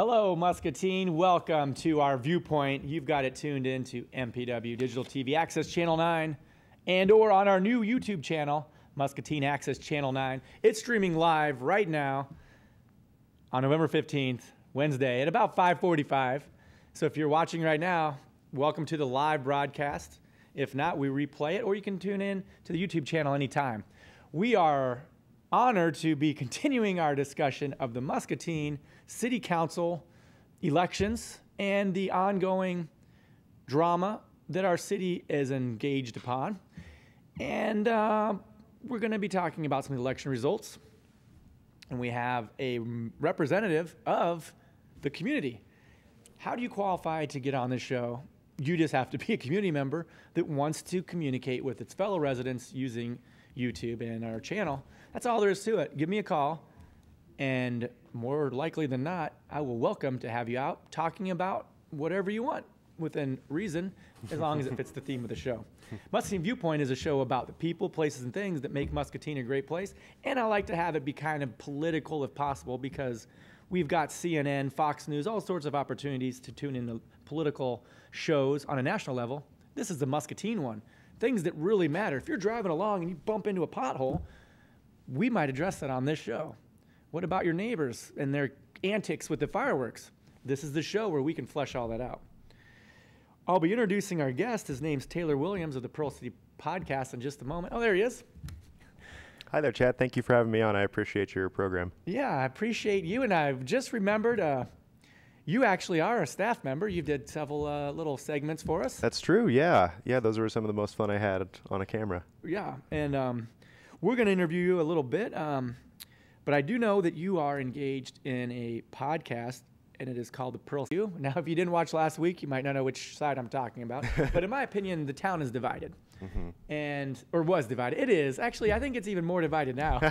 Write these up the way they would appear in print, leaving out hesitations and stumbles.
Hello, Muscatine. Welcome to our Viewpoint. You've got it tuned in to MPW Digital TV Access Channel 9 and or on our new YouTube channel, Muscatine Access Channel 9. It's streaming live right now on November 15th, Wednesday at about 5:45. So if you're watching right now, welcome to the live broadcast. If not, we replay it, or you can tune in to the YouTube channel anytime. We are honored to be continuing our discussion of the Muscatine City Council elections and the ongoing drama that our city is engaged upon. And we're going to be talking about some election results. And we have a representative of the community. How do you qualify to get on this show? You just have to be a community member that wants to communicate with its fellow residents using YouTube and our channel. That's all there is to it. Give me a call, and more likely than not, I will welcome to have you out talking about whatever you want within reason, as long as it fits the theme of the show. Muscatine Viewpoint is a show about the people, places, and things that make Muscatine a great place, and I like to have it be kind of political if possible, because we've got CNN, Fox News, all sorts of opportunities to tune into political shows on a national level. This is the Muscatine one. Things that really matter. If you're driving along and you bump into a pothole, we might address that on this show. What about your neighbors and their antics with the fireworks? This is the show where we can flesh all that out. I'll be introducing our guest. His name's Taylor Williams of the Pearl City Podcast in just a moment. Oh, there he is. Hi there, Chad. Thank you for having me on. I appreciate your program. Yeah, I appreciate you. And I've just remembered you actually are a staff member. You did several little segments for us. That's true, yeah. Yeah, those were some of the most fun I had on a camera. Yeah, and we're going to interview you a little bit. But I do know that you are engaged in a podcast, and it is called The Pearl City. Now, if you didn't watch last week, you might not know which side I'm talking about. But in my opinion, the town is divided. Or was divided. It is. Actually, I think it's even more divided now,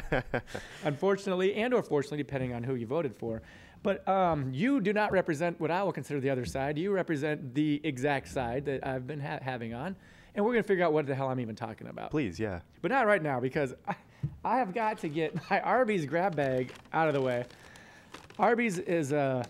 unfortunately, and or fortunately, depending on who you voted for. But you do not represent what I will consider the other side. You represent the exact side that I've been having on. And we're going to figure out what the hell I'm even talking about. Please, yeah. But not right now, because I have got to get my Arby's grab bag out of the way. Arby's is a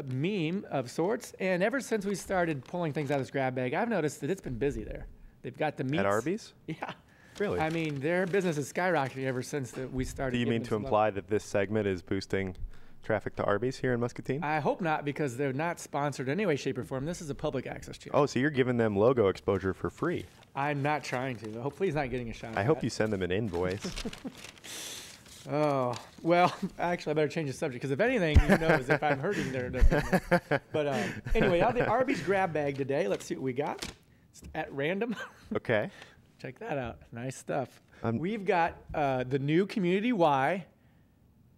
meme of sorts. And ever since we started pulling things out of this grab bag, I've noticed that it's been busy there. They've got the meats. At Arby's? Yeah. Really? I mean, their business is skyrocketing ever since we started. Do you mean to imply that this segment is boosting traffic to Arby's here in Muscatine? I hope not, because they're not sponsored in any way, shape, or form. This is a public access channel. Oh, so you're giving them logo exposure for free? I'm not trying to. Hopefully he's not getting a shot at I hope you send them an invoice. Oh, well, actually, I better change the subject, because if anything, you know, is if I'm hurting their business. But anyway, out of the Arby's grab bag today, let's see what we got. It's at random. Okay. Check that out. Nice stuff. We've got the new Community Y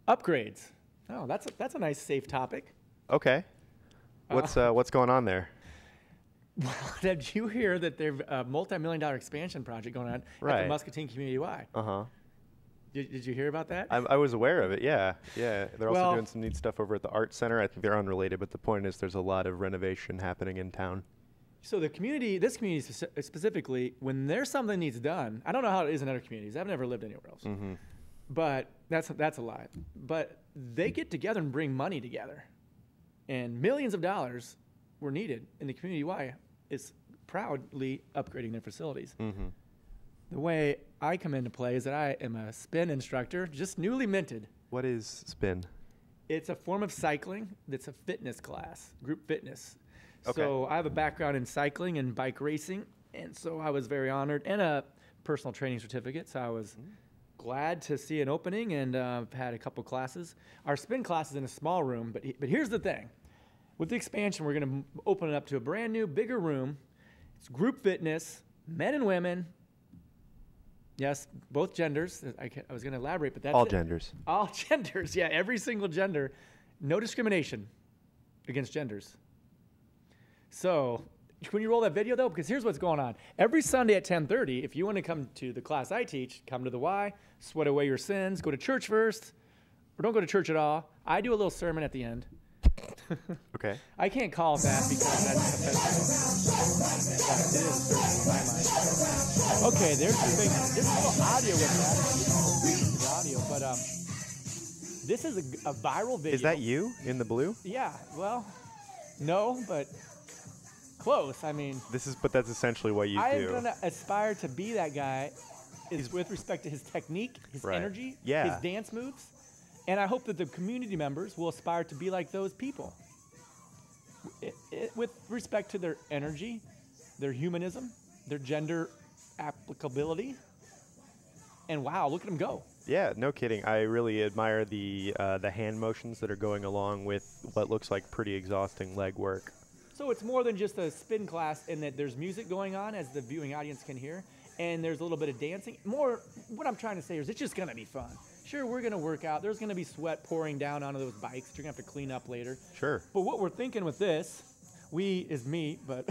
upgrades. Oh, that's a nice, safe topic. Okay. What's going on there? Well, did you hear that there's a multi-million-dollar expansion project going on at the Muscatine Community Y? Uh-huh. Did you hear about that? I was aware of it, yeah. Yeah. They're also doing some neat stuff over at the Art Center. I think they're unrelated, but the point is there's a lot of renovation happening in town. So this community specifically, when there's something needs done, I don't know how it is in other communities. I've never lived anywhere else. Mm-hmm. But that's a lie. But they get together and bring money together. And millions of dollars were needed. And the Community Y is proudly upgrading their facilities. Mm-hmm. The way I come into play is that I am a spin instructor, just newly minted. What is spin? It's a form of cycling that's a fitness class, group fitness. Okay. So I have a background in cycling and bike racing, and so I was very honored, and a personal training certificate, so I was glad to see an opening, and had a couple classes. Our spin class is in a small room, but here's the thing. With the expansion, we're going to open it up to a brand new, bigger room. It's group fitness, men and women. Yes, both genders. I was going to elaborate, but that's all it. Genders. All genders, yeah, every single gender. No discrimination against genders. So when you roll that video, though, because here's what's going on. Every Sunday at 10:30, if you want to come to the class I teach, come to the Y, sweat away your sins, go to church first, or don't go to church at all. I do a little sermon at the end. Okay. I can't call it that because that's offensive. But it is a sermon in my mind. Okay, there's a little audio with that. The audio, but This is a viral video. Is that you in the blue? Yeah. Well, no, but close. I mean, But that's essentially what you do. I'm gonna aspire to be that guy. With respect to his technique, his energy, his dance moves, and I hope that the community members will aspire to be like those people. With respect to their energy, their humanism, their gender applicability, and wow, look at them go. Yeah, no kidding. I really admire the hand motions that are going along with what looks like pretty exhausting leg work. So it's more than just a spin class in that there's music going on, as the viewing audience can hear, and there's a little bit of dancing. More, what I'm trying to say is it's just going to be fun. Sure, we're going to work out. There's going to be sweat pouring down onto those bikes that you're going to have to clean up later. Sure. But what we're thinking with this, we is me, but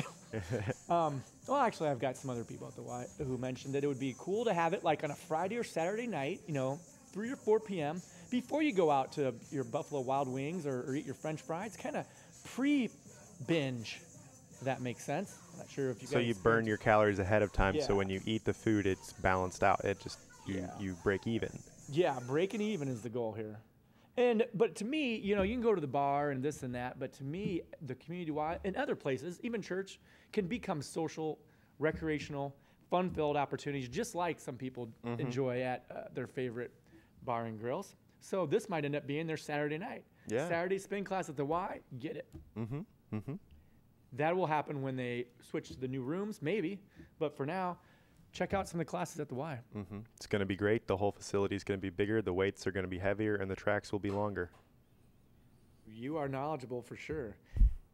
well, actually, I've got some other people at the Y who mentioned that it would be cool to have it like on a Friday or Saturday night, 3 or 4 p.m. before you go out to your Buffalo Wild Wings or eat your French fries, kind of pre-binge. If that makes sense. I'm not sure if you guys. So you burn your calories ahead of time, Yeah. so when you eat the food, it's balanced out. It just you break even. Yeah, breaking even is the goal here. But to me, you can go to the bar and this and that, but to me, the community and other places, even church, can become social, recreational, fun-filled opportunities, just like some people enjoy at their favorite bar and grills. So this might end up being their Saturday night. Yeah. Saturday spin class at the Y, get it. That will happen when they switch to the new rooms, maybe. But for now, check out some of the classes at the Y. It's going to be great. The whole facility is going to be bigger. The weights are going to be heavier, and the tracks will be longer. You are knowledgeable for sure.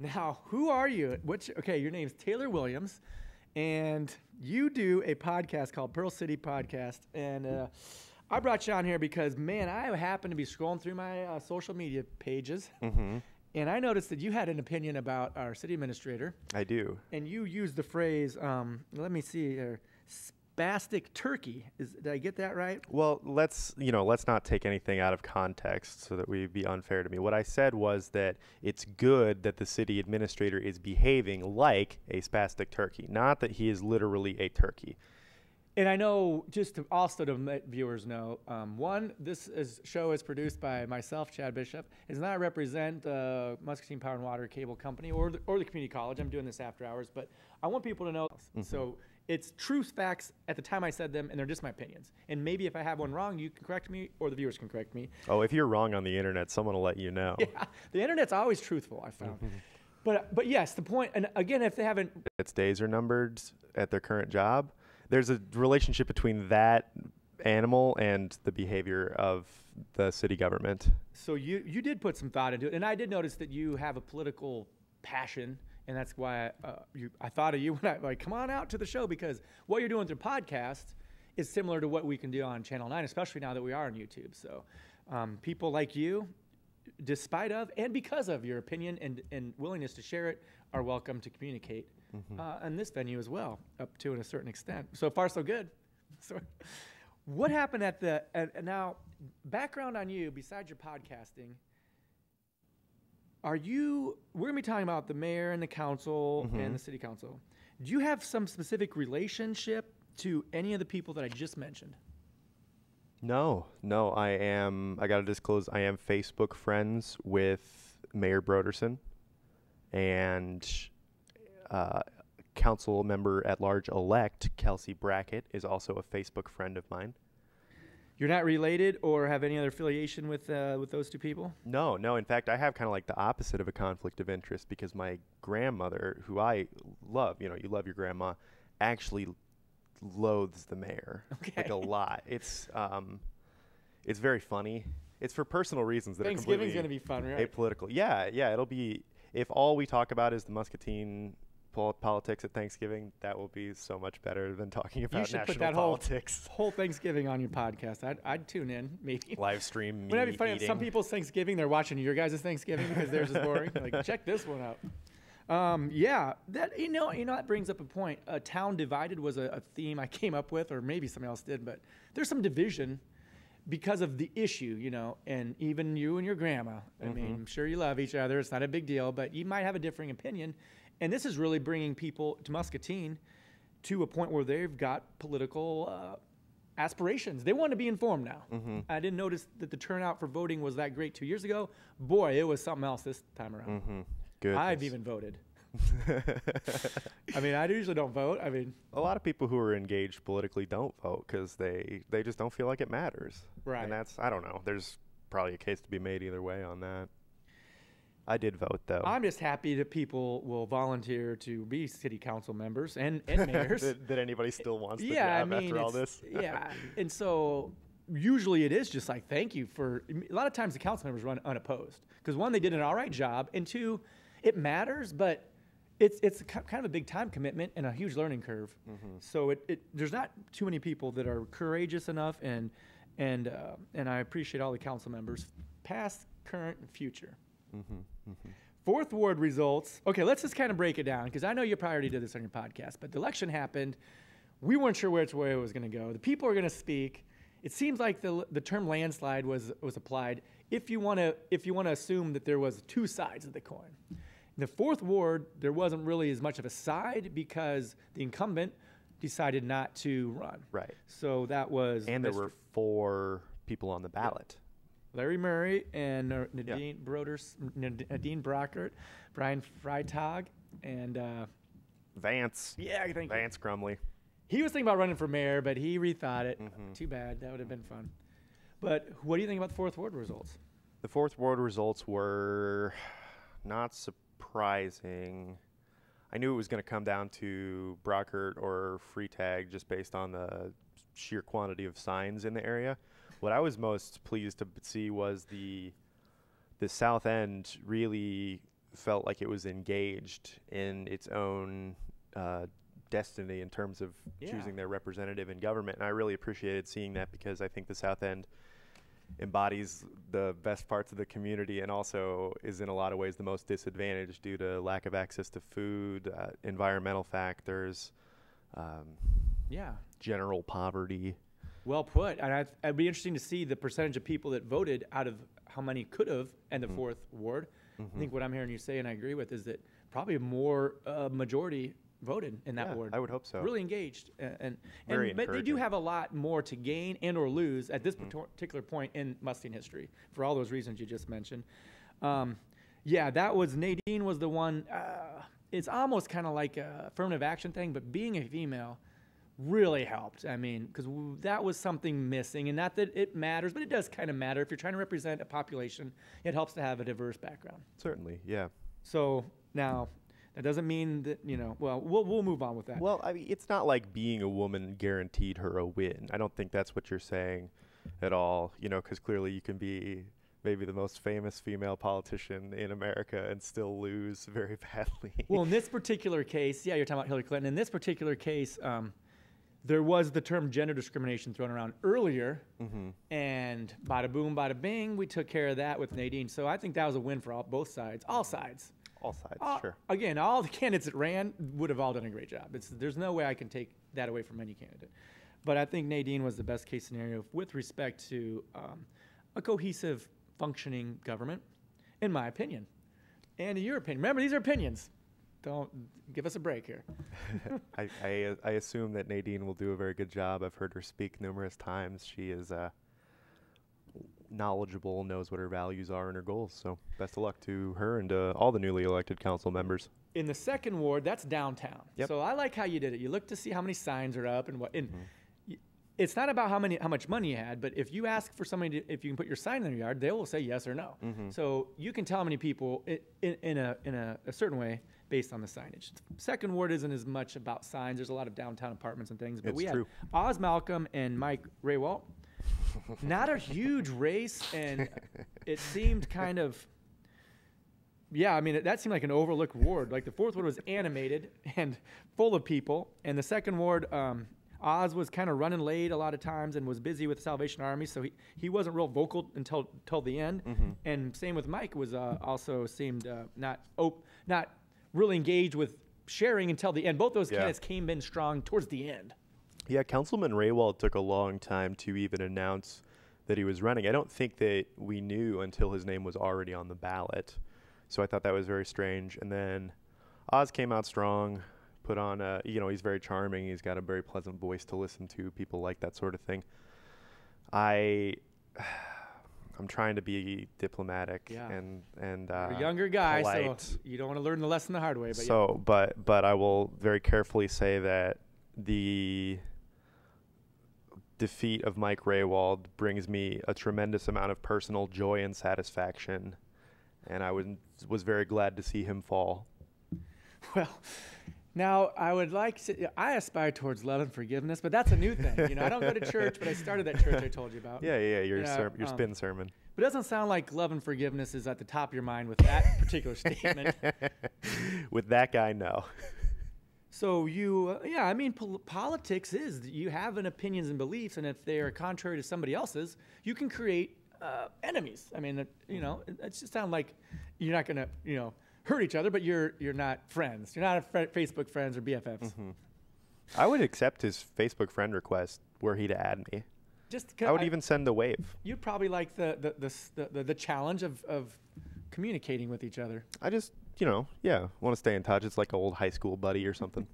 Now, who are you? Okay, your name's Taylor Williams, and you do a podcast called Pearl City Podcast. And I brought you on here because, man, I happen to be scrolling through my social media pages. And I noticed that you had an opinion about our city administrator. I do. And you used the phrase, let me see here, spastic turkey. Did I get that right? Well, let's not take anything out of context so that we'd be unfair to me. What I said was that it's good that the city administrator is behaving like a spastic turkey, not that he is literally a turkey. And I know, just to also to let viewers know, this show is produced by myself, Chad Bishop. It does not represent Muscatine Power and Water Cable Company or the community college. I'm doing this after hours, but I want people to know. So it's true facts at the time I said them, and they're just my opinions. And maybe if I have one wrong, you can correct me, or the viewers can correct me. Oh, if you're wrong on the internet, someone will let you know. Yeah, the internet's always truthful, I found. But yes, the point, and again, if they haven't... Its days are numbered at their current job. There's a relationship between that animal and the behavior of the city government. So you did put some thought into it, and I did notice that you have a political passion, and that's why I thought of you when I come on out to the show, because what you're doing with your podcast is similar to what we can do on Channel 9, especially now that we are on YouTube. So people like you, despite of and because of your opinion and willingness to share it, are welcome to communicate in this venue as well, up to a certain extent. So far, so good. So, what happened at the now? Background on you, besides your podcasting, we're gonna be talking about the mayor and the council and the city council. Do you have some specific relationship to any of the people that I just mentioned? No, I got to disclose, I am Facebook friends with Mayor Utterson, and council member at large elect Kelsey Brackett is also a Facebook friend of mine. You're not related or have any other affiliation with those two people? No. In fact, I have kind of like the opposite of a conflict of interest, because my grandmother, who I love, you love your grandma, actually loathes the mayor, like a lot. It's very funny. It's for personal reasons that are completely Thanksgiving's gonna be fun, right? apolitical. Yeah. It'll be, if all we talk about is the Muscatine politics at Thanksgiving, that will be so much better than talking about national politics. You should put that whole Thanksgiving on your podcast. I'd tune in, maybe. Live stream me Wouldn't that be funny? eating. Some people's Thanksgiving, they're watching your guys' Thanksgiving because theirs is boring. Like, check this one out. Yeah, that that brings up a point. A town divided was a theme I came up with, or maybe somebody else did, but there's some division because of the issue, and even you and your grandma. I mean, I'm sure you love each other. It's not a big deal, but you might have a differing opinion. And this is really bringing people to Muscatine to a point where they've got political aspirations. They want to be informed now. I didn't notice that the turnout for voting was that great 2 years ago. Boy, it was something else this time around. Good. I've even voted. I mean, I usually don't vote. I mean, a lot of people who are engaged politically don't vote because they just don't feel like it matters. Right. And that's, I don't know. There's probably a case to be made either way on that. I did vote, though. I'm just happy that people will volunteer to be city council members and mayors. that anybody still wants the Yeah, job I mean, after all this. Yeah, and so usually it is just like, thank you for, a lot of times the council members run unopposed because one, they did an all right job, and two, it matters, but it's kind of a big time commitment and a huge learning curve. So there's not too many people that are courageous enough, and I appreciate all the council members, past, current, and future. Fourth ward results. Okay, let's just kind of break it down because I know you probably already did this on your podcast, but the election happened. We weren't sure which way it was going to go. The people are going to speak. It seems like the term landslide was applied if you want to assume that there was two sides of the coin. In the fourth ward, there wasn't really as much of a side because the incumbent decided not to run. Right. So that was... And there were 4 people on the ballot. Larry Murray and Nadine Brockert, Brian Freitag, and... Vance. Yeah, I think... Vance Crumley. He was thinking about running for mayor, but he rethought it. Too bad. That would have been fun. But what do you think about the fourth ward results? The fourth ward results were not surprising. I knew it was going to come down to Brockert or Freitag just based on the sheer quantity of signs in the area. What I was most pleased to see was the South End really felt like it was engaged in its own destiny in terms of choosing their representative in government. And I really appreciated seeing that because I think the South End embodies the best parts of the community and also is in a lot of ways the most disadvantaged due to lack of access to food, environmental factors, general poverty. Well put. And it'd be interesting to see the percentage of people that voted out of how many could have in the fourth ward. I think what I'm hearing you say, and I agree with, is that probably more majority voted in that ward. I would hope so. Really engaged. Very but they do have a lot more to gain and or lose at this particular point in Muscatine history for all those reasons you just mentioned. That was Nadine was the one. It's almost kind of like a affirmative action thing, but being a female really helped. I mean, because that was something missing, and not that it matters, but it does kind of matter. If you're trying to represent a population, it helps to have a diverse background. Certainly, yeah. So now, that doesn't mean that, we'll move on with that. Well, I mean, it's not like being a woman guaranteed her a win. I don't think that's what you're saying at all, because clearly you can be maybe the most famous female politician in America and still lose very badly. Well, in this particular case, you're talking about Hillary Clinton. In this particular case, there was the term gender discrimination thrown around earlier, and bada boom, bada bing, we took care of that with Nadine. So I think that was a win for both sides, all sides. All sides, sure. Again, all the candidates that ran would have all done a great job. There's no way I can take that away from any candidate. But I think Nadine was the best case scenario with respect to a cohesive, functioning government, in my opinion. And in your opinion. Remember, these are opinions. Don't give us a break here. I assume that Nadine will do a very good job. I've heard her speak numerous times. She is knowledgeable, knows what her values are and her goals. So best of luck to her and all the newly elected council members. In the second ward, that's downtown. Yep. So I like how you did it. You look to see how many signs are up and what. And it's not about how much money you had, but if you ask for somebody if you can put your sign in their yard, they will say yes or no. So you can tell how many people in a certain way based on the signage. Second ward isn't as much about signs. There's a lot of downtown apartments and things, but we had Oz Malcolm and Mike Raywalt. Not a huge race, and it seemed kind of, that seemed like an overlooked ward. Like the fourth ward was animated and full of people, and the second ward, Oz was kind of running late a lot of times and was busy with the Salvation Army, so he wasn't real vocal until the end. And same with Mike, was also seemed not really engaged with sharing until the end. Both those candidates came in strong towards the end. Yeah, Councilman Raywald took a long time to even announce that he was running. I don't think that we knew until his name was already on the ballot. So I thought that was very strange. And then Oz came out strong, put on a, you know, he's very charming. He's got a very pleasant voice to listen to. People like that sort of thing. I'm trying to be diplomatic and You're a younger guy, polite. so you don't want to learn the lesson the hard way. But so, but I will very carefully say that the defeat of Mike Raywald brings me a tremendous amount of personal joy and satisfaction, and I was very glad to see him fall. Well, now I would like to. I aspire towards love and forgiveness, but that's a new thing. You know, I don't go to church, but I started that church I told you about. Yeah, your spin sermon. But it doesn't sound like love and forgiveness is at the top of your mind with that particular statement. With that guy, no. So I mean, politics is you have an opinions and beliefs, and if they are contrary to somebody else's, you can create enemies. I mean, you know, it just sounds like you're not gonna, you know, hurt each other, but you're not friends. You're not Facebook friends or BFFs. Mm-hmm. I would accept his Facebook friend request were he to add me. I would even send a wave. You'd probably like the challenge of communicating with each other. I just, you know, want to stay in touch. It's like an old high school buddy or something.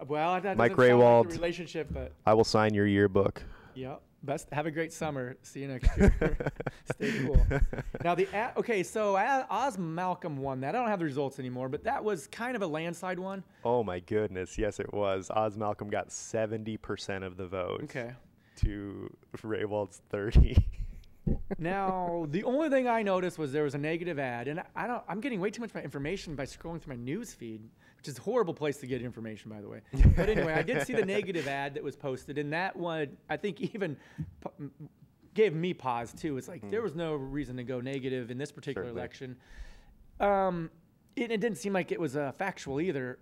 Well, that Mike Raywald, Raywald, like a relationship, but I will sign your yearbook. Yeah. Best. Have a great summer. See you next year. Stay cool. Now so Oz Malcolm won that. I don't have the results anymore, but that was kind of a landslide one. Oh my goodness, yes it was. Oz Malcolm got 70% of the vote. Okay. To Raywald's 30. Now, the only thing I noticed was there was a negative ad, and I'm getting way too much information by scrolling through my news feed, which is a horrible place to get information, by the way. But anyway, I did see the negative ad that was posted, and that one, I think, even gave me pause, too. It's like there was no reason to go negative in this particular election. It didn't seem like it was factual either,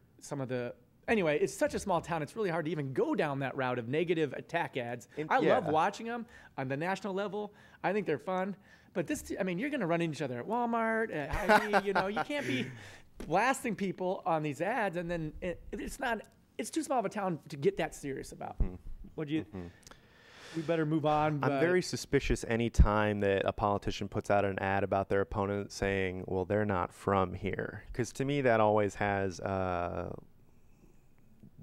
Anyway, it's such a small town, it's really hard to even go down that route of negative attack ads. I love watching them on the national level. I think they're fun. But you're going to run into each other at Walmart, at Hy-Vee, you know. You can't be blasting people on these ads, and then it's too small of a town to get that serious about. We better move on. I'm very suspicious any time that a politician puts out an ad about their opponent saying, well, they're not from here. Because to me, that always has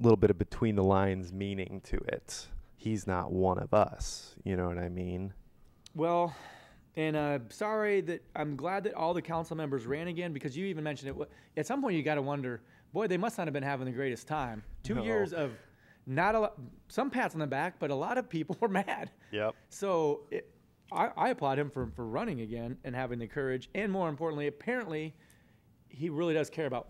little bit of between the lines meaning to it. He's not one of us. You know what I mean? Well, and I'm glad that all the council members ran again, because you even mentioned it. At some point, you got to wonder, boy, they must not have been having the greatest time. 2 years of not a lot, some pats on the back, but a lot of people were mad. Yep. So I applaud him for running again and having the courage. And more importantly, apparently, he really does care about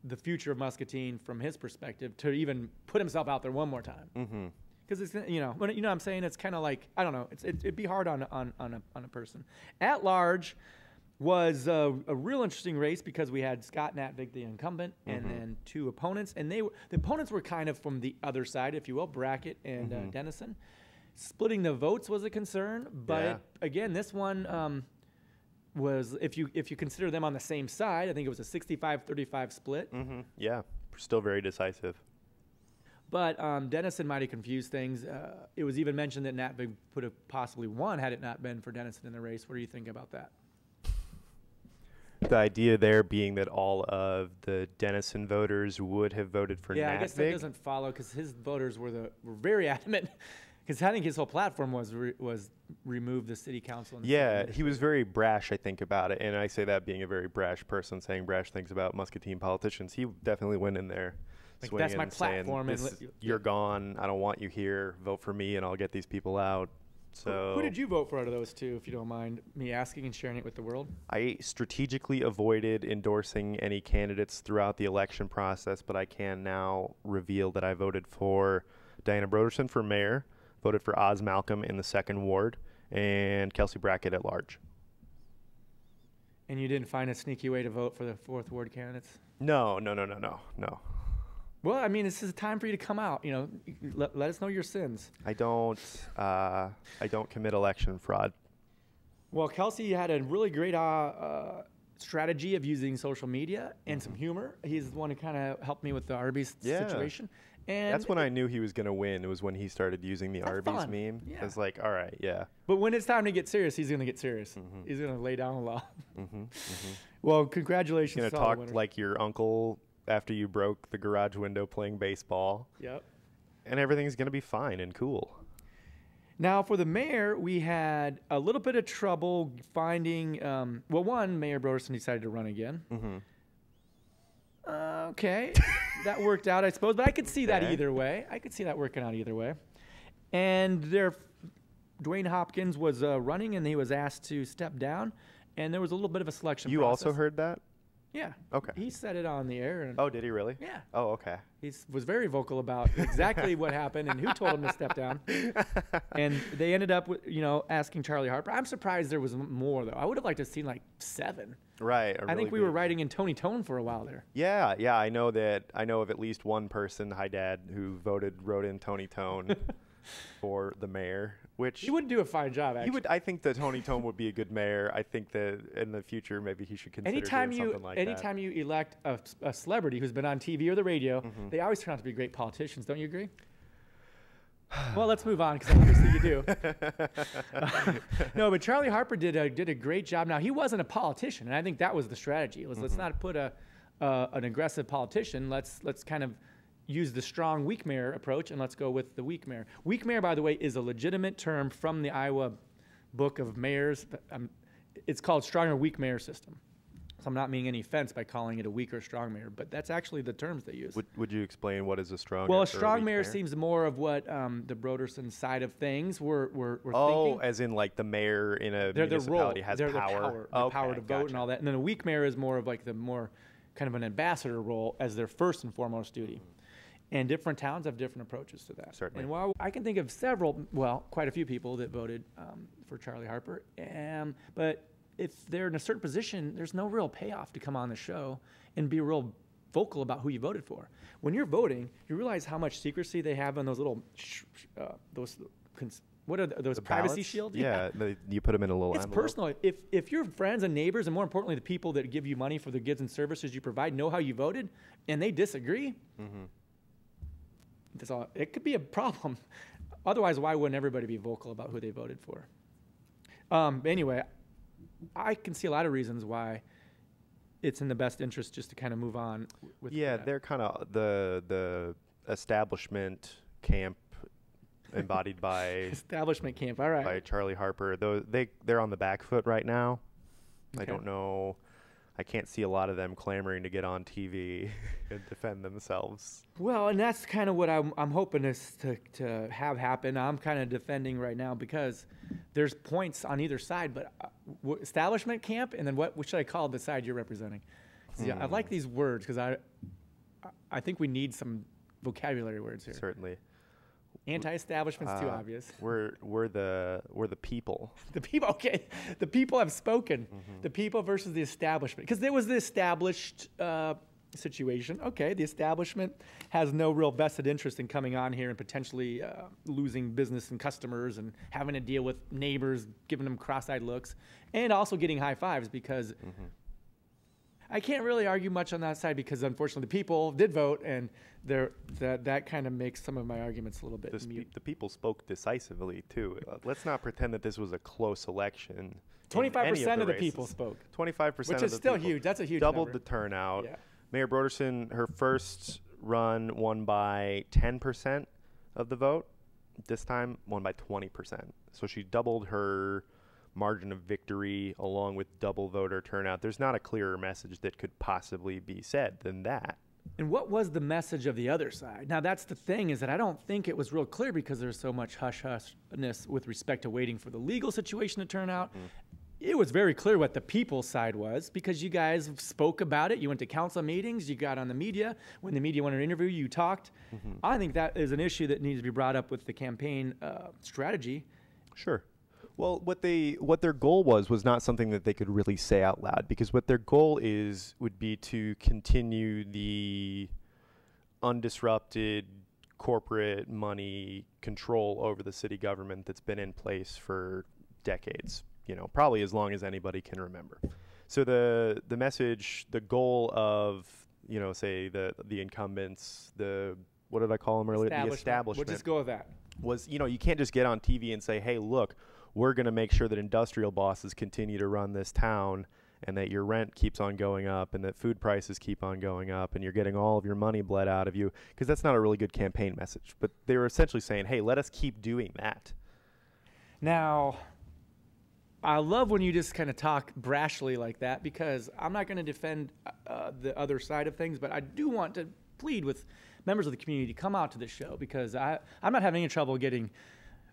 the future of Muscatine from his perspective to even put himself out there one more time. Because it's, you know what I'm saying, it's kind of like, I don't know, it'd be hard on a person. At large was a real interesting race because we had Scott Natvig, the incumbent, and then two opponents, and the opponents were kind of from the other side, if you will, Brackett and Dennison. Splitting the votes was a concern, but again, this one was, if you consider them on the same side, I think it was a 65-35 split. Yeah, still very decisive. But Dennison might have confused things. It was even mentioned that Natvig would have possibly won had it not been for Dennison in the race. What do you think about that? The idea there being that all of the Dennison voters would have voted for Natvig. Yeah, I guess that doesn't follow because his voters were very adamant. Because I think his whole platform was remove the city council. And he was very brash, I think, about it. And I say that being a very brash person saying brash things about Muscatine politicians. He definitely went in there swinging that's my platform. You're gone. I don't want you here. Vote for me and I'll get these people out. So who did you vote for out of those two, if you don't mind me asking and sharing it with the world? I strategically avoided endorsing any candidates throughout the election process, but I can now reveal that I voted for Diana Broderson for mayor, voted for Oz Malcolm in the 2nd Ward, and Kelsey Brackett at large. And you didn't find a sneaky way to vote for the 4th Ward candidates? No. Well, I mean, this is a time for you to come out. You know, let us know your sins. I don't commit election fraud. Well, Kelsey had a really great strategy of using social media and some humor. He's the one who kind of helped me with the Arby's situation. And that's when I knew he was going to win. It was when he started using the Arby's meme. Yeah. I was like, all right, yeah. But when it's time to get serious, he's going to get serious. He's going to lay down the law. Well, congratulations. He's going to talk like your uncle after you broke the garage window playing baseball. Yep. And everything's going to be fine and cool. Now, for the mayor, we had a little bit of trouble finding, one, Mayor Broderson decided to run again. Mm-hmm. Okay. That worked out, I suppose. But I could see that either way. I could see that working out either way. And Dwayne Hopkins was running, and he was asked to step down. And there was a little bit of a selection You process. also heard that? Yeah. Okay. He said it on the air. And Oh, did he really? yeah. Oh, okay. He was very vocal about exactly what happened and who told him to step down. And they ended up with, asking Charlie Harper. I'm surprised there was more, though. I would have liked to have seen like 7. Right. I think we were writing in Tony Tone for a while there. Yeah. I know of at least one person, hi Dad, who wrote in Tony Tone for the mayor, which he would do a fine job, actually. I think that Tony Tone would be a good mayor. I think that in the future maybe he should consider doing something like that. Anytime you elect a celebrity who's been on TV or the radio, they always turn out to be great politicians. Don't you agree? Well, let's move on because obviously you do. No, but Charlie Harper did a great job. Now, he wasn't a politician, and I think that was the strategy. It was let's not put an aggressive politician. Let's kind of use the strong weak mayor approach, and let's go with the weak mayor. Weak mayor, by the way, is a legitimate term from the Iowa Book of Mayors. It's called strong or weak mayor system. So I'm not meaning any offense by calling it a weak or strong mayor, but that's actually the terms they use. Would you explain what is a strong? Well, a strong mayor seems more of what the Broderson side of things were thinking. Oh, as in like the mayor in a municipality has power. The power to vote and all that. And then a weak mayor is more of like the more kind of an ambassador role as their first and foremost duty. And different towns have different approaches to that. Certainly. And while I can think of quite a few people that voted for Charlie Harper, but if they're in a certain position, there's no real payoff to come on the show and be real vocal about who you voted for. When you're voting, you realize how much secrecy they have on those little, what are those privacy ballots? shields? Yeah, you put them in a little envelope. It's personal. If your friends and neighbors, and more importantly, the people that give you money for the goods and services you provide, know how you voted, and they disagree, it could be a problem. Otherwise, why wouldn't everybody be vocal about who they voted for? Anyway, I can see a lot of reasons why it's in the best interest just to kind of move on with that. They're kind of the establishment camp embodied by establishment camp. All right. By Charlie Harper. They're on the back foot right now. Okay. I don't know. I can't see a lot of them clamoring to get on TV and defend themselves. Well, and that's kind of what I'm hoping to have happen. I'm kind of defending right now because there's points on either side, but establishment camp, and then what should I call the side you're representing? See, I like these words because I think we need some vocabulary words here. Certainly. Anti-establishment's too obvious. We're the people. The people, okay. The people have spoken. The people versus the establishment. Because there was the established situation. Okay, the establishment has no real vested interest in coming on here and potentially losing business and customers and having to deal with neighbors, giving them cross-eyed looks, and also getting high fives because I can't really argue much on that side because unfortunately the people did vote, and that kind of makes some of my arguments a little bit mute. The people spoke decisively too. Let's not pretend that this was a close election. 25% of the people spoke. 25%, which is still huge. That's a huge doubled number. the turnout. Yeah. Mayor Broderson, her first run won by 10% of the vote. This time won by 20%. So she doubled her margin of victory along with double voter turnout. There's not a clearer message that could possibly be said than that. And what was the message of the other side? Now, that's the thing, is that I don't think it was real clear because there's so much hush-hushness with respect to waiting for the legal situation to turn out. It was very clear what the people's side was because you guys spoke about it. You went to council meetings. You got on the media. When the media wanted to interview you, talked. I think that is an issue that needs to be brought up with the campaign strategy. Sure. Well, what their goal was not something that they could really say out loud, because what their goal would be to continue the undisrupted corporate money control over the city government that's been in place for decades, probably as long as anybody can remember. So the message, the goal of, say the incumbents, what did I call them earlier? The establishment. We'll just go with that. Was, you can't just get on TV and say, hey, look, we're going to make sure that industrial bosses continue to run this town, and that your rent keeps on going up and that food prices keep on going up and you're getting all of your money bled out of you, because that's not a really good campaign message. But they were essentially saying, hey, let us keep doing that. Now, I love when you just kind of talk brashly like that, because I'm not going to defend the other side of things, but I do want to plead with members of the community to come out to this show, because I'm not having any trouble getting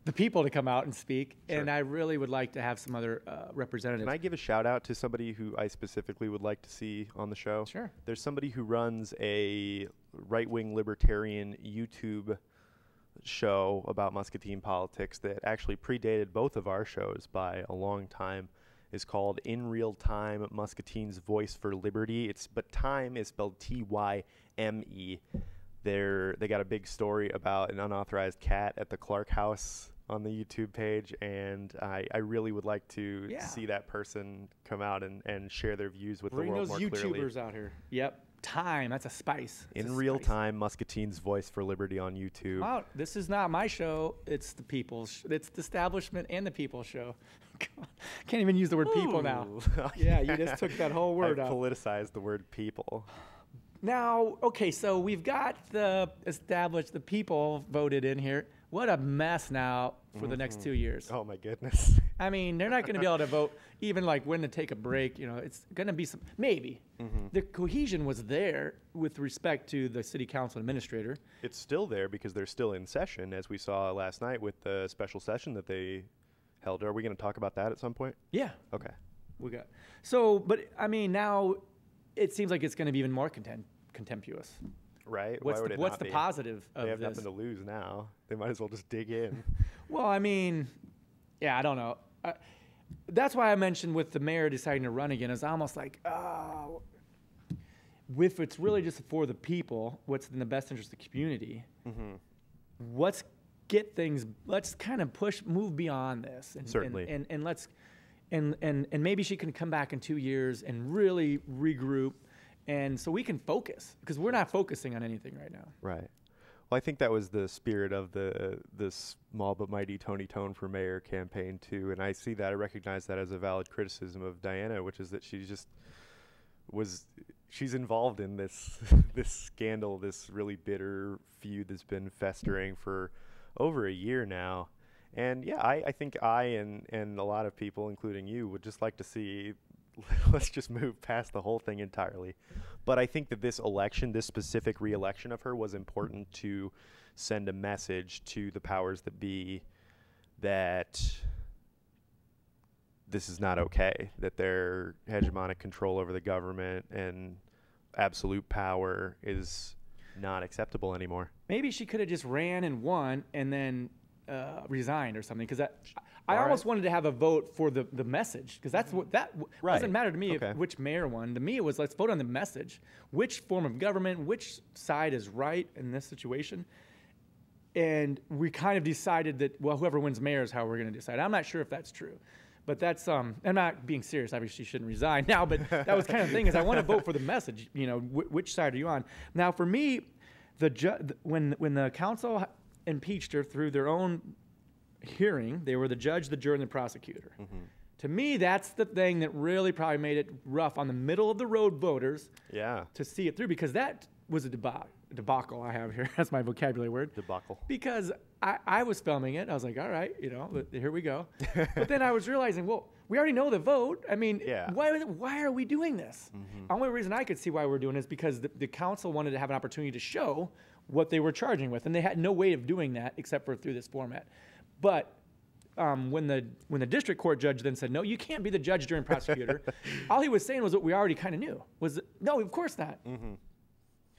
the people to come out and speak, Sure. and I really would like to have some other representatives. Can I give a shout out to somebody who I specifically would like to see on the show? Sure. There's somebody who runs a right-wing libertarian YouTube show about Muscatine politics that actually predated both of our shows by a long time. Is called In Real Time, Muscatine's Voice for Liberty. But time is spelled T-Y-M-E. They got a big story about an unauthorized cat at the Clark House on the YouTube page, and I really would like to see that person come out and share their views with the world more clearly. Bring those YouTubers out here. Yep. Time, that's a spice. In Real Time, Muscatine's Voice for Liberty on YouTube. Wow, this is not my show. It's the people's. It's the establishment and the people's show. Can't even use the word people now. Yeah, you just took that whole word out. I politicized the word people. Now, okay, so we've got the people voted in here. What a mess now for the next 2 years. Oh, my goodness. I mean, they're not going to be able to vote even like when to take a break. You know, it's going to be some, maybe. The cohesion was there with respect to the city council administrator. It's still there because they're still in session, as we saw last night with the special session that they held. Are we going to talk about that at some point? Yeah. Okay. We got. So, but I mean, now it seems like it's going to be even more contemptuous. Right? What's the positive of this? They have nothing to lose now. They might as well just dig in. Well, I mean, yeah, I don't know. That's why I mentioned with the mayor deciding to run again, it's almost like, oh, if it's really just for the people, what's in the best interest of the community, let's kind of move beyond this. And, Certainly. And let's, and maybe she can come back in 2 years and really regroup. And so we can focus, because we're not focusing on anything right now. Right. Well, I think that was the spirit of the small but mighty Tony Tone for mayor campaign too, and I see that, I recognize that as a valid criticism of Diana, which is that she's involved in this this scandal, this really bitter feud that's been festering for over a year now. And yeah, I think I and a lot of people, including you, would just like to see, let's just move past the whole thing entirely. But I think that this election, this specific re-election of her, was important to send a message to the powers that be that this is not okay, that their hegemonic control over the government and absolute power is not acceptable anymore. Maybe she could have just ran and won and then resigned or something, because I almost wanted to have a vote for the message, because that's what doesn't matter to me which mayor won. To me, it was let's vote on the message, which form of government, which side is right in this situation. And we kind of decided that, well, whoever wins mayor is how we're going to decide. I'm not sure if that's true, but that's I'm not being serious. Obviously, she shouldn't resign now, but that was kind of the thing, is I want to vote for the message. You know, which side are you on? Now, for me, when the council impeached her through their own hearing, they were the judge, the jury, and the prosecutor. To me, that's the thing that really probably made it rough on the middle of the road voters to see it through, because that was a debacle I have here. That's my vocabulary word. Debacle. Because I was filming it. I was like, all right, here we go. But then I was realizing, well, we already know the vote. I mean, why are we doing this? The only reason I could see why we're doing it is because the council wanted to have an opportunity to show what they were charging with, and they had no way of doing that except for through this format. But when the district court judge then said, no, you can't be the judge, jury, and prosecutor, all he was saying was what we already kind of knew, was no, of course not.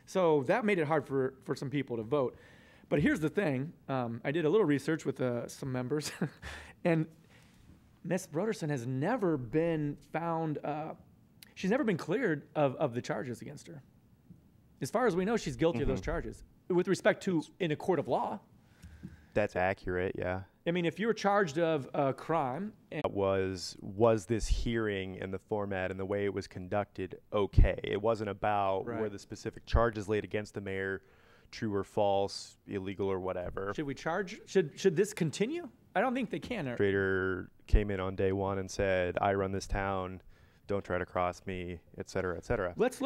So that made it hard for some people to vote. But here's the thing. I did a little research with some members, and Miss Utterson has never been found, she's never been cleared of the charges against her. As far as we know, she's guilty of those charges with respect to in a court of law. That's accurate, yeah. I mean, if you're charged of a crime, was this hearing and the format and the way it was conducted okay? It wasn't about were the specific charges laid against the mayor true or false, illegal or whatever. Should we charge? Should this continue? I don't think they can. The administrator came in on day one and said, "I run this town. don't try to cross me, et cetera, et cetera. Let's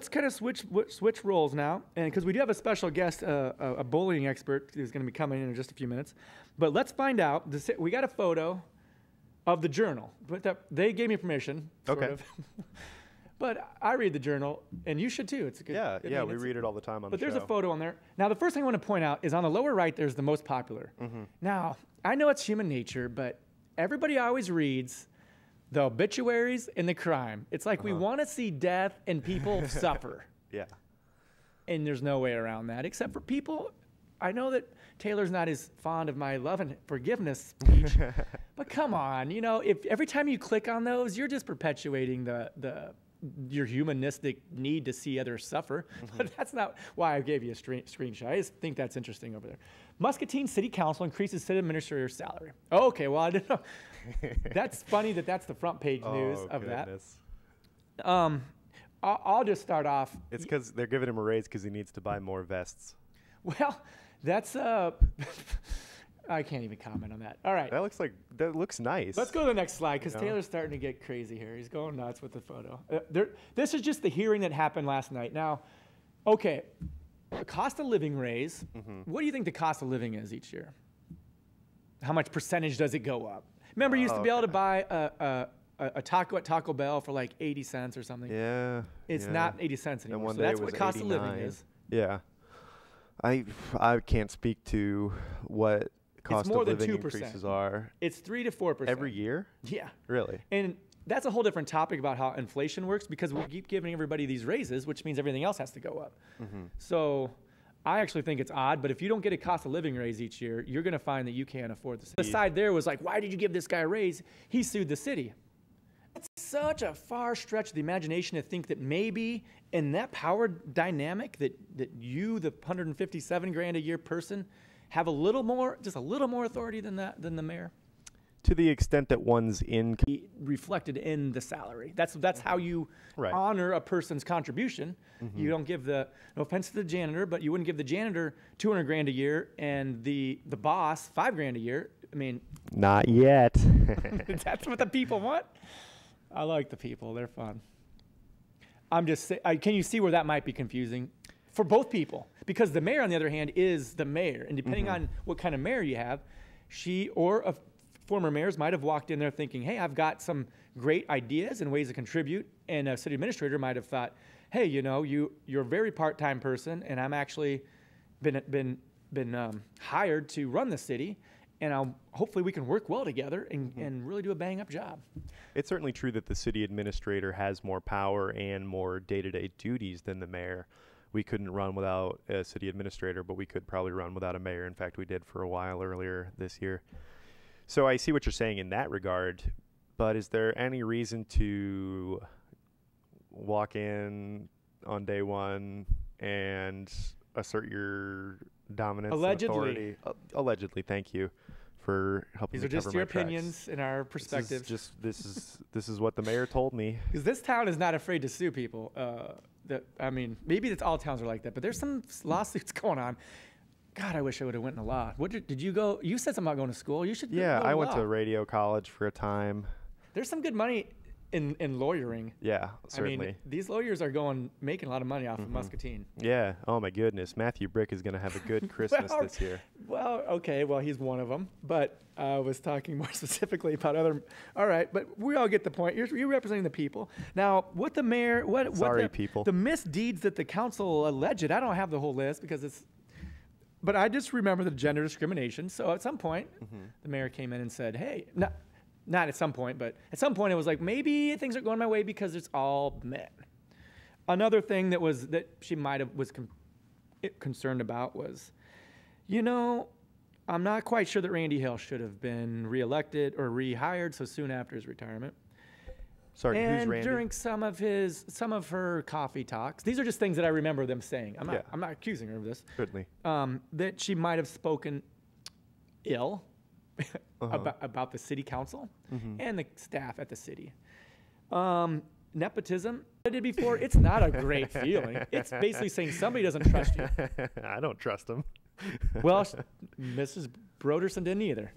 kind of switch roles now, and because we do have a special guest, a bullying expert who's going to be coming in just a few minutes. But let's find out. We got a photo of the journal, but they gave me permission. Sort of. But I read the journal, and you should too. It's a good. Yeah, we read it all the time on the show. But there's a photo on there. Now, the first thing I want to point out is on the lower right, there's the most popular. Now, I know it's human nature, but everybody always reads the obituaries and the crime. It's like we want to see death and people suffer. Yeah. And there's no way around that, except for people. I know that Taylor's not as fond of my love and forgiveness speech, but come on, if every time you click on those, you're just perpetuating your humanistic need to see others suffer. But that's not why I gave you a screenshot. I just think that's interesting over there. Muscatine City Council increases city administrator's salary. Okay, well, I didn't know. That's funny that's the front page news of goodness. that. I'll just start off. It's because they're giving him a raise because he needs to buy more vests. Well, that's I can't even comment on that. All right. That looks nice. Let's go to the next slide because Taylor's starting to get crazy here. He's going nuts with the photo. This is just the hearing that happened last night. Now, okay, the cost of living raise. What do you think the cost of living is each year? How much percentage does it go up? Remember, you used to be able to buy a taco at Taco Bell for like 80 cents or something. Yeah. It's not 80 cents anymore. And one so day that's it what was the cost 89. of living is. Yeah. I can't speak to what cost more of than living 2%. increases are. It's 3 to 4%. Every year? Yeah. Really? And that's a whole different topic about how inflation works because we keep giving everybody these raises, which means everything else has to go up. So I actually think it's odd, but if you don't get a cost of living raise each year, you're going to find that you can't afford this. The side there was like, why did you give this guy a raise? He sued the city. It's such a far stretch of the imagination to think that maybe in that power dynamic that you, the 157 grand a year person, have just a little more authority than the mayor. To the extent that one's reflected in the salary. That's how you honor a person's contribution. You don't give no offense to the janitor, but you wouldn't give the janitor 200 grand a year and the boss 5 grand a year. I mean, not yet. That's what the people want. I like the people. They're fun. I'm just saying, can you see where that might be confusing for both people? Because the mayor, on the other hand, is the mayor. And depending on what kind of mayor you have, she or former mayors might have walked in there thinking, hey, I've got some great ideas and ways to contribute. And a city administrator might have thought, hey, you're a very part-time person, and I'm actually been hired to run the city. And hopefully we can work well together and really do a bang-up job. It's certainly true that the city administrator has more power and more day-to-day duties than the mayor. We couldn't run without a city administrator, but we could probably run without a mayor. In fact, we did for a while earlier this year. So I see what you're saying in that regard, but is there any reason to walk in on day one and assert your dominance and authority? Allegedly, thank you for helping me cover my tracks. These are just your opinions and our perspectives. This is what the mayor told me. Because this town is not afraid to sue people. Maybe that's all towns are like that, but there's some lawsuits going on. God, I wish I would have went in law. Did you go? You said something about going to school. You should. Yeah, go to I law. went to radio college for a time. There's some good money in lawyering. Yeah, certainly. I mean, these lawyers are making a lot of money off of Muscatine. Yeah. Oh my goodness, Matthew Brick is going to have a good Christmas this year. Well, okay. Well, he's one of them. But I was talking more specifically about other. All right, but we all get the point. You're representing the people. Now, what the mayor? People. The misdeeds that the council alleged. I don't have the whole list because it's. But I just remember the gender discrimination. So at some point, the mayor came in and said, hey, not at some point, but at some point it was like, maybe things are going my way because it's all men. Another thing that she might have was concerned about was, I'm not quite sure that Randy Hill should have been reelected or rehired so soon after his retirement. Sorry, and who's Randy? During some of her coffee talks, these are just things that I remember them saying. I'm not accusing her of this. Certainly. That she might have spoken ill about the city council and the staff at the city. Nepotism, I did before. It's not a great feeling. It's basically saying somebody doesn't trust you. I don't trust them. Well, Mrs. Broderson didn't either.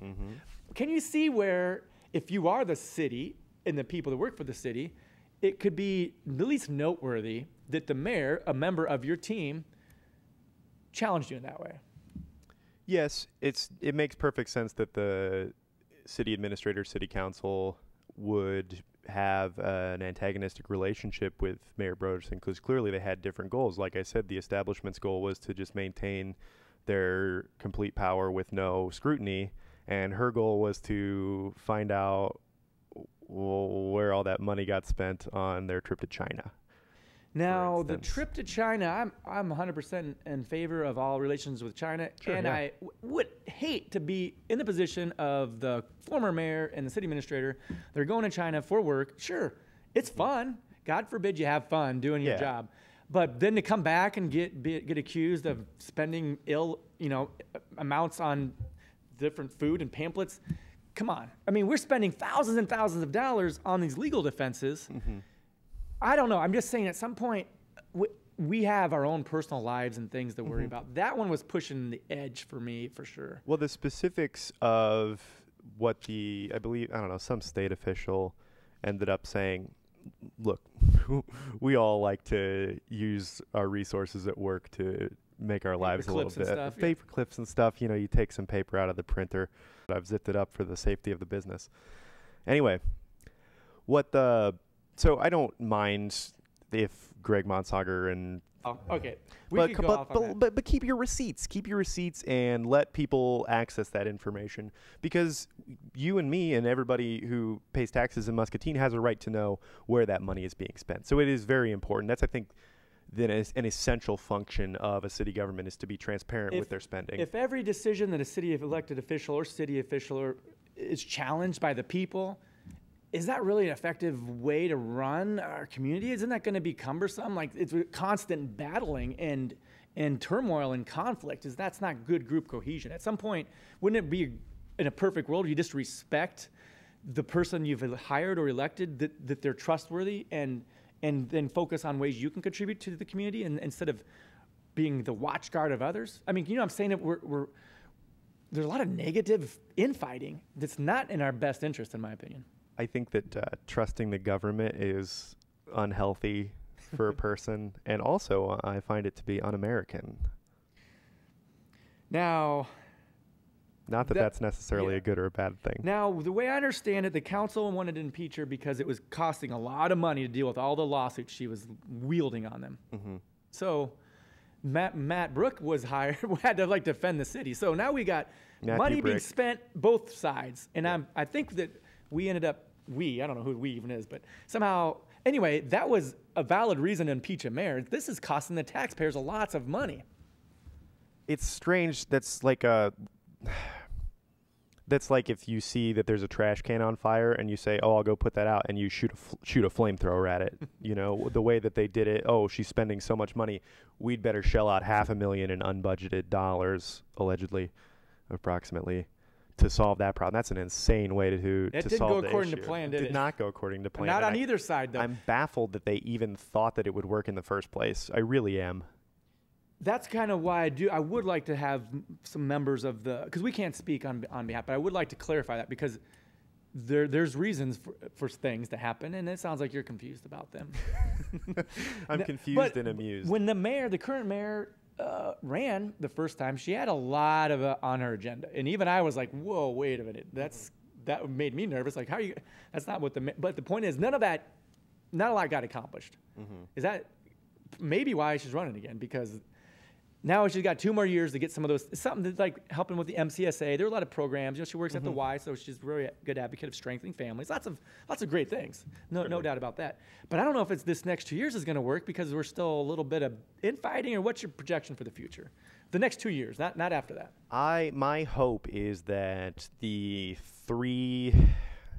Can you see where if you are the city and the people that work for the city, it could be the least noteworthy that the mayor, a member of your team, challenged you in that way. Yes, it makes perfect sense that the city administrator, city council would have an antagonistic relationship with Mayor Broderson, because clearly they had different goals. Like I said, the establishment's goal was to just maintain their complete power with no scrutiny, and her goal was to find out where all that money got spent on their trip to China. Now, the trip to China, I'm 100% in favor of all relations with China, Sure, and yeah. I would hate to be in the position of the former mayor and the city administrator. They're going to China for work. Sure, it's fun. God forbid you have fun doing your job. But then to come back and get accused of spending amounts on different food and pamphlets, come on. I mean, we're spending thousands and thousands of dollars on these legal defenses. Mm-hmm. I don't know. I'm just saying at some point we have our own personal lives and things to worry about. That one was pushing the edge for me, for sure. Well, the specifics of what I believe, some state official ended up saying, look, we all like to use our resources at work to make our lives a little bit. Paper clips and stuff. You take some paper out of the printer. I've zipped it up for the safety of the business. Anyway, so I don't mind if Gregg Monsager and okay, but keep your receipts. Keep your receipts and let people access that information, because you and me and everybody who pays taxes in Muscatine has a right to know where that money is being spent. So it is very important. That's, I think, an essential function of a city government, is to be transparent with their spending. If every decision that a city elected official or city official is challenged by the people, is that really an effective way to run our community? Isn't that going to be cumbersome? Like, it's constant battling and turmoil and conflict. That's not good group cohesion. At some point, wouldn't it be, in a perfect world, you just respect the person you've hired or elected, that they're trustworthy, and then focus on ways you can contribute to the community, and instead of being the watchguard of others? I mean, I'm saying that there's a lot of negative infighting that's not in our best interest, in my opinion. I think that trusting the government is unhealthy for a person, and also I find it to be un-American. Now, not that's necessarily a good or a bad thing. Now, the way I understand it, the council wanted to impeach her because it was costing a lot of money to deal with all the lawsuits she was wielding on them. Mm-hmm. So Matt Brooke was hired, had to defend the city. So now we got money being spent both sides, and I think that we ended up, I don't know who we even is, but somehow, anyway, that was a valid reason to impeach a mayor. This is costing the taxpayers lots of money. It's strange. That's like if you see that there's a trash can on fire and you say, oh, I'll go put that out, and you shoot a flamethrower at it. The way that they did it, oh, she's spending so much money, we'd better shell out $500,000 in unbudgeted dollars, allegedly, approximately, to solve that problem. That's an insane way to solve the issue. It didn't go according to plan, did it? Did not go according to plan. Not on either side, though. I'm baffled that they even thought that it would work in the first place. I really am. That's kind of why I would like to have some members of because we can't speak on behalf, but I would like to clarify that, because there's reasons for things to happen, and it sounds like you're confused about them. I'm confused and amused. When the current mayor ran the first time, she had a lot of on her agenda, and even I was like, whoa, wait a minute, that made me nervous. Like, how are you? That's not what but the point is, not a lot got accomplished. Mm-hmm. Is that maybe why she's running again? Because now she's got 2 more years to get some of those, something that's like helping with the MCSA. There are a lot of programs. She works at the Y, so she's a really good advocate of strengthening families. Lots of great things. No doubt about that. But I don't know if it's this next 2 years is going to work, because we're still a little bit of infighting. Or what's your projection for the future? The next 2 years, not after that. My hope is that the 3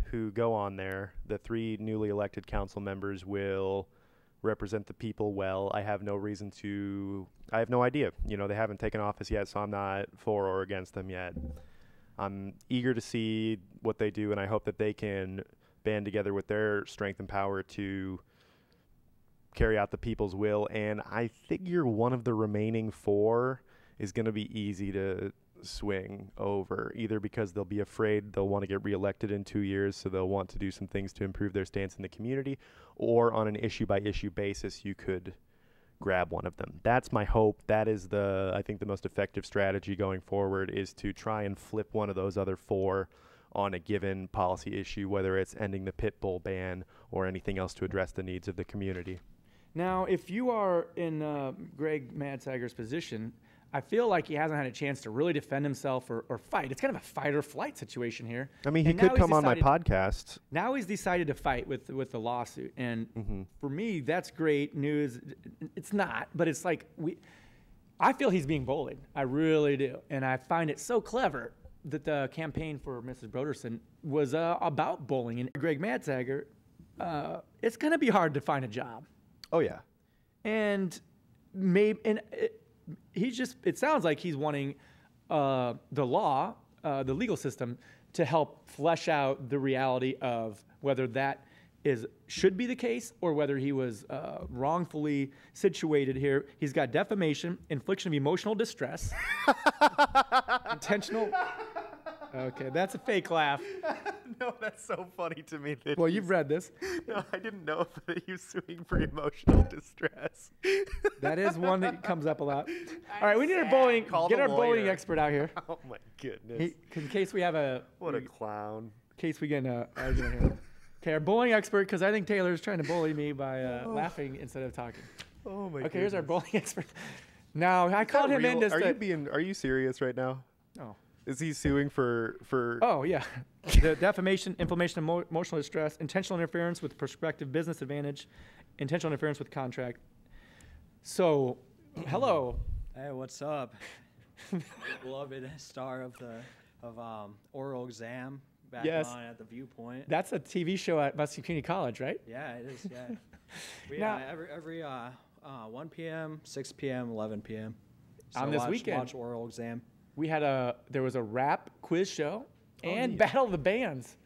who go on there, the 3 newly elected council members, will represent the people well. I have no idea. They haven't taken office yet, so I'm not for or against them yet. I'm eager to see what they do, and I hope that they can band together with their strength and power to carry out the people's will. And I figure one of the remaining 4 is going to be easy to swing over, either because they'll be afraid they'll want to get reelected in 2 years, so they'll want to do some things to improve their stance in the community, or on an issue-by-issue basis, you could grab one of them. That's my hope. That is I think the most effective strategy going forward, is to try and flip one of those other 4 on a given policy issue, whether it's ending the pit bull ban or anything else to address the needs of the community. Now, if you are in Gregg Madsager's position, I feel like he hasn't had a chance to really defend himself or fight. It's kind of a fight or flight situation here. I mean, he could come on my podcast. Now he's decided to fight with the lawsuit. And for me, that's great news. It's not, but it's like I feel he's being bullied. I really do. And I find it so clever that the campaign for Mrs. Broderson was about bullying. And Gregg Madsager, it's going to be hard to find a job. Oh, yeah. And it sounds like he's wanting the legal system to help flesh out the reality of whether that should be the case or whether he was wrongfully situated here. He's got defamation, infliction of emotional distress, intentional. Okay, that's a fake laugh. No, that's so funny to me. Well, you've read this. No, I didn't know that he was suing for emotional distress. That is one that comes up a lot. All right, we need our bullying expert out here. Oh my goodness! In case we have what a clown. In case we get an argument here. Okay, our bullying expert, because I think Taylor's trying to bully me by laughing instead of talking. Oh my. Okay, here's our bullying expert. Now I called him in. Are you serious right now? No. Is he suing for? Oh yeah, the defamation, inflammation, emotional distress, intentional interference with prospective business advantage, intentional interference with contract. So, hello. Hey, what's up? Beloved star of oral exam back on at the Viewpoint. That's a TV show at Muscatine College, right? Yeah, it is. Yeah. We now, every 1 p.m., 6 p.m., 11 p.m. So on this weekend, watch oral exam. There was a rap quiz show and Battle of the Bands.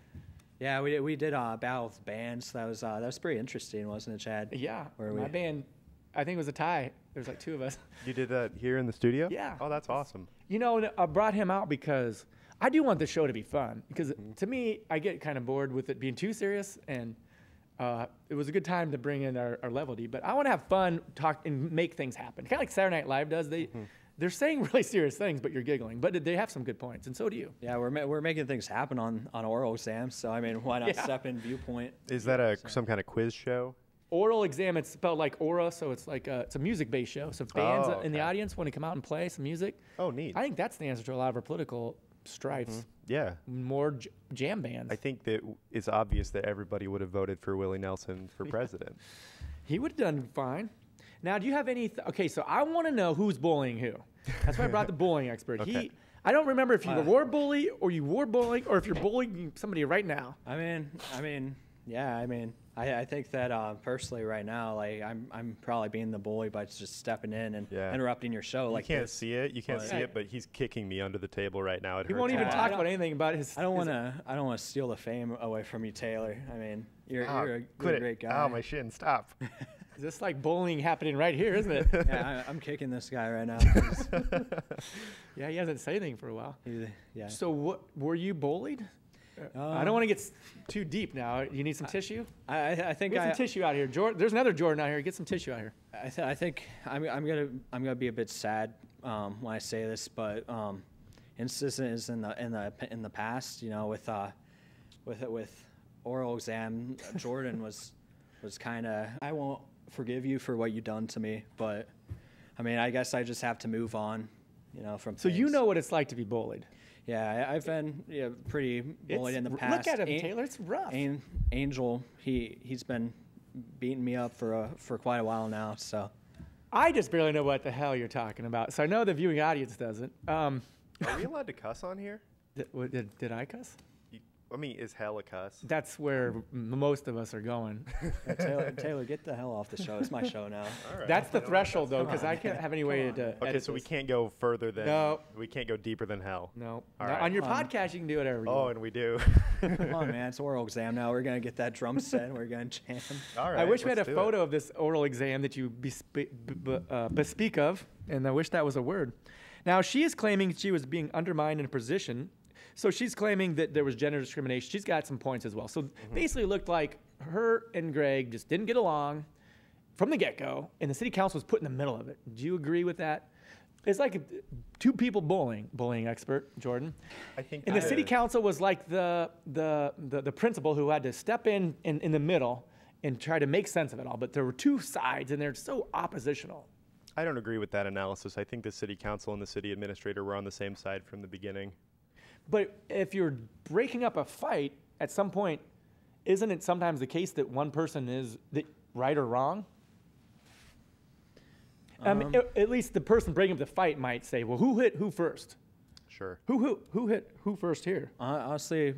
Yeah, we did Battle of the Bands. That was pretty interesting, wasn't it, Chad? Yeah, my band, I think it was a tie. There was like 2 of us. You did that here in the studio? Yeah. Oh, that's awesome. You know, I brought him out because I do want the show to be fun. Because to me, I get kind of bored with it being too serious, and it was a good time to bring in our levity. But I want to have fun, talk, and make things happen. Kind of like Saturday Night Live does. They're saying really serious things, but you're giggling. But they have some good points, and so do you. Yeah, we're making things happen on oral exams. So I mean, why not step in Viewpoint? Is that some kind of quiz show? Oral exam. It's spelled like aura, so it's like it's a music-based show. So fans in the audience want to come out and play some music. Oh, neat. I think that's the answer to a lot of our political strifes. Yeah. More jam bands. I think that it's obvious that everybody would have voted for Willie Nelson for president. He would have done fine. Now, do you have any? Okay, so I want to know who's bullying who. That's why I brought the bullying expert. Okay. I don't remember if you were bully or you were bullying or if you're bullying somebody right now. I think that personally right now, like I'm probably being the bully by just stepping in and interrupting your show. Like you can't see it, but he's kicking me under the table right now. He won't even talk about anything about his. I don't want to steal the fame away from you, Taylor. I mean, you're a great guy. Oh, my shin! Stop. Is this like bullying happening right here, isn't it? Yeah, I'm kicking this guy right now. Yeah, he hasn't said anything for a while. Yeah. So were you bullied? I don't want to get too deep now. You need some tissue? I think get some tissue out here. There's another Jordan out here. Get some tissue out here. I think I'm gonna be a bit sad when I say this, but instances in the past, you know, with oral exam, Jordan was kind of, I won't forgive you for what you done to me, but I mean, I guess I just have to move on, you know, from So things. You know what it's like to be bullied. Yeah, I've been pretty bullied in the past. Look at him, Taylor. It's rough. Angel, he's been beating me up for quite a while now. So I just barely know what the hell you're talking about. So I know the viewing audience doesn't. Are we allowed to cuss on here? Did I cuss? I mean, is hell a cuss? That's where most of us are going. Taylor, get the hell off the show. It's my show now. All right. That's the threshold, though, because I can't have any way to. Okay, so we can't go further than. No. We can't go deeper than hell. No. All right. On your podcast, you can do whatever you want. Oh, and we do. Come on, man. It's oral exam now. We're gonna get that drum set and we're gonna jam. All right. I wish we had a photo of this oral exam that you bespeak of, and I wish that was a word. Now, she is claiming she was being undermined in a position. So she's claiming that there was gender discrimination. She's got some points as well. So basically it looked like her and Gregg just didn't get along from the get-go, and the city council was put in the middle of it. Do you agree with that? It's like two people bullying expert, Jordan. I think and the city council was like the principal who had to step in the middle and try to make sense of it all. But there were two sides, and they're so oppositional. I don't agree with that analysis. I think the city council and the city administrator were on the same side from the beginning. But if you're breaking up a fight, at some point, isn't it sometimes the case that one person is right or wrong? At least the person breaking up the fight might say, well, who hit who first? Sure. Who hit who first here? Honestly,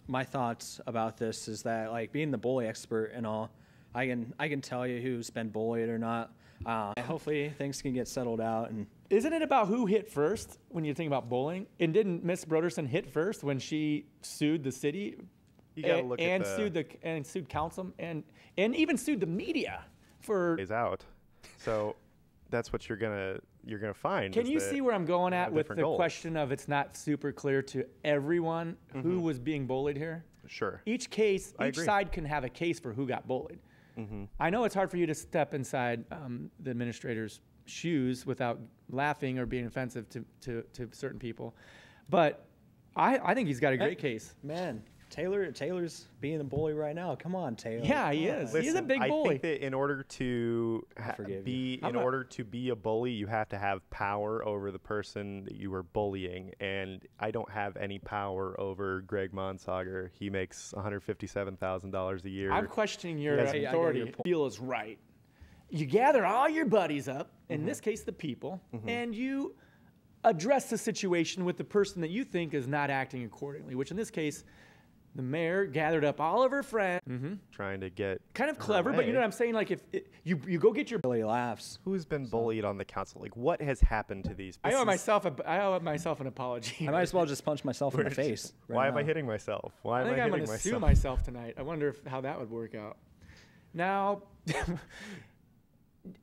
my thoughts about this is that, like, being the bully expert and all, I can tell you who's been bullied or not. Hopefully things can get settled out. And isn't it about who hit first when you think about bullying? And didn't Miss Broderson hit first when she sued the city and sued council and even sued the media for is out? So that's what you're gonna find. Can you see where I'm going at with the goals. question of it's not super clear to everyone who was being bullied here? Sure. Each side can have a case for who got bullied. I know it's hard for you to step inside the administrator's shoes without laughing or being offensive to certain people, but I think he's got a great case. Man, Taylor's being a bully right now. Come on, Taylor. Yeah, he is. Listen, he's a big bully. I think that in order to be a bully, you have to have power over the person that you are bullying. And I don't have any power over Gregg Monsager. He makes $157,000 a year. I'm questioning your authority. Feel is right. You gather all your buddies up, in this case the people, and you address the situation with the person that you think is not acting accordingly, which in this case, the mayor gathered up all of her friends. Trying to get kind of clever, but you know what I'm saying? Like if you go get your Billy laughs. Who's been bullied on the council? Like what has happened to these? I owe myself an apology. I might as well just punch myself in the face. Why am I hitting myself? Why am I hitting myself? I think I'm going to sue myself tonight. I wonder how that would work out. Now,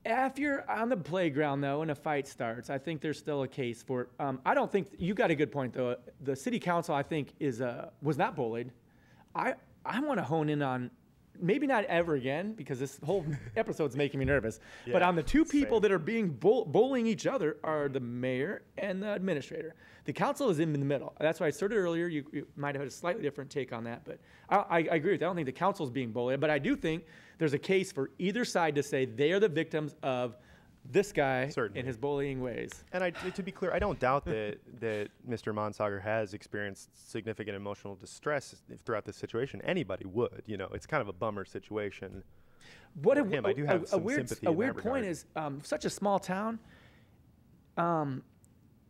if you're on the playground, though, and a fight starts, I think there's still a case for it. I don't think you got a good point, though. The city council, I think, was not bullied. I want to hone in on maybe not ever again because this whole episode's making me nervous. But on the two people that are being bullying each other are the mayor and the administrator. The council is in the middle. That's why I started earlier. You might have had a slightly different take on that, but I agree with that. I don't think the council is being bullied, but I do think there's a case for either side to say they are the victims of this guy in his bullying ways. And to be clear, I don't doubt that Mr. Monsager has experienced significant emotional distress throughout this situation. Anybody would, it's kind of a bummer situation. What I do have some sympathy. A weird point is such a small town.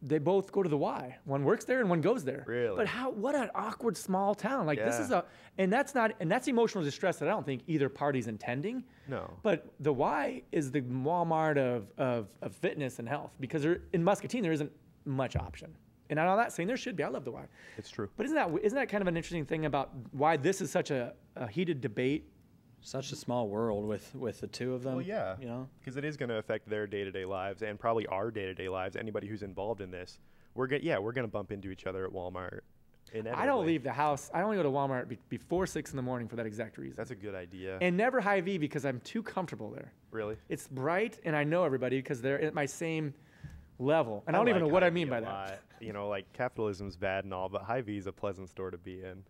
They both go to the Y. One works there and one goes there. Really? But what an awkward small town. Like this is that's emotional distress that I don't think either party's intending. No. But the Y is the Walmart of fitness and health because in Muscatine there isn't much option. And I'm not saying there should be. I love the Y. It's true. But isn't that kind of an interesting thing about why this is such a heated debate? Such a small world with the two of them. Well, yeah, because it is going to affect their day-to-day lives and probably our day-to-day lives. Anybody who's involved in this, we're gonna bump into each other at Walmart. Inevitably. I don't leave the house. I only go to Walmart before 6 in the morning for that exact reason. That's a good idea. And never Hy-Vee because I'm too comfortable there. Really? It's bright and I know everybody because they're at my same level. And I don't even know what I mean by that. Like capitalism's bad and all, but Hy-Vee is a pleasant store to be in.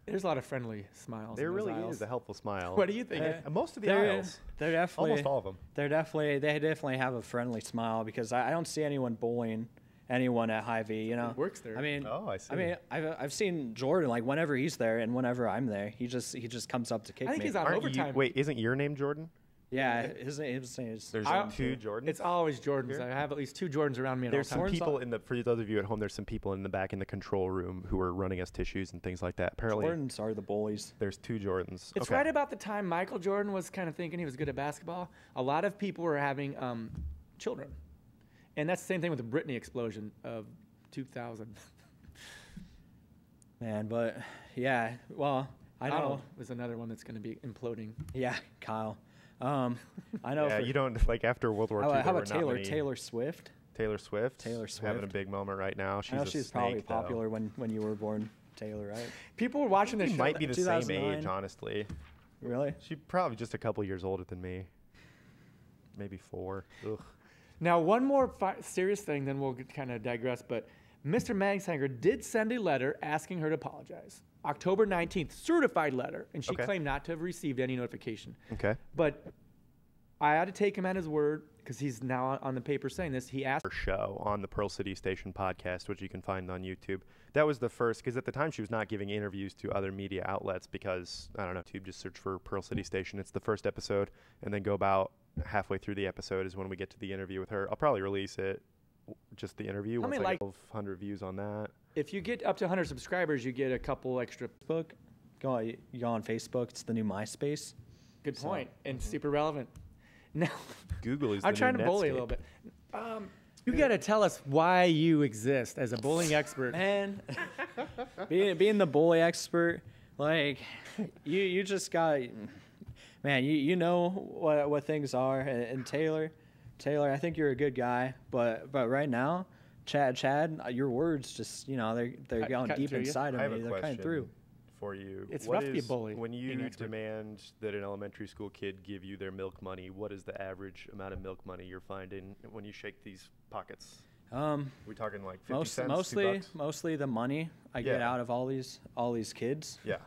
There's a lot of friendly smiles. There really is a helpful smile. What do you think? Most of the aisles. They're definitely almost all of them. They definitely have a friendly smile because I don't see anyone bullying anyone at Hy-Vee. He works there. I mean, I see. I mean, I've seen Jordan like whenever he's there and whenever I'm there, he just comes up to kick me. I think he's on overtime. Wait, isn't your name Jordan? Yeah, his name is. There's two Jordans. It's always Jordans. Here? I have at least two Jordans around me. There's some people for those of you at home. There's some people in the back in the control room who are running us tissues and things like that. Apparently, Jordans are the bullies. There's two Jordans. It's right about the time Michael Jordan was kind of thinking he was good at basketball. A lot of people were having children, and that's the same thing with the Britney explosion of 2000. Man, but yeah, well, I know was another one that's going to be imploding. Yeah, Kyle. I know. Yeah, you don't like after World War II. How about Taylor Swift? Taylor Swift. Taylor Swift. Having a big moment right now. I know she's probably popular when you were born, Taylor, right? People were watching this She show. might be the same 2009. age, honestly. Really? She's probably just a couple years older than me. Maybe 4. Ugh. Now, one more serious thing, then we'll kind of digress. But Mr. Magshanger did send a letter asking her to apologize. October 19th, certified letter. And she claimed not to have received any notification. Okay. But I had to take him at his word because he's now on the paper saying this. He asked Her show on the Pearl City Station podcast, which you can find on YouTube. That was the first, because at the time she was not giving interviews to other media outlets because, I don't know, YouTube, just search for Pearl City Station. It's the first episode, and then go about halfway through the episode is when we get to the interview with her. I'll probably release it, just the interview. How once many I get 100 views on that. if you get up to 100 subscribers, you get a couple extra. Facebook. You go on Facebook. It's the new MySpace. Good point. And super relevant. Now, Google is I'm the trying new to bully a Netscape. little bit. You got to tell us why you exist as a bullying expert. Man, being the bully expert, like you just got, man, you know what things are. And Taylor, I think you're a good guy, but right now, Chad, your words just they're going Cutting deep through you. inside of I have me. a They're cutting question through. for you. It's What rough to be a is- bully, When being you an expert. demand that an elementary school kid give you their milk money, what is the average amount of milk money you're finding when you shake these pockets? We talking like 50 cents, Mostly the money I get Yeah. out of all these kids. Yeah.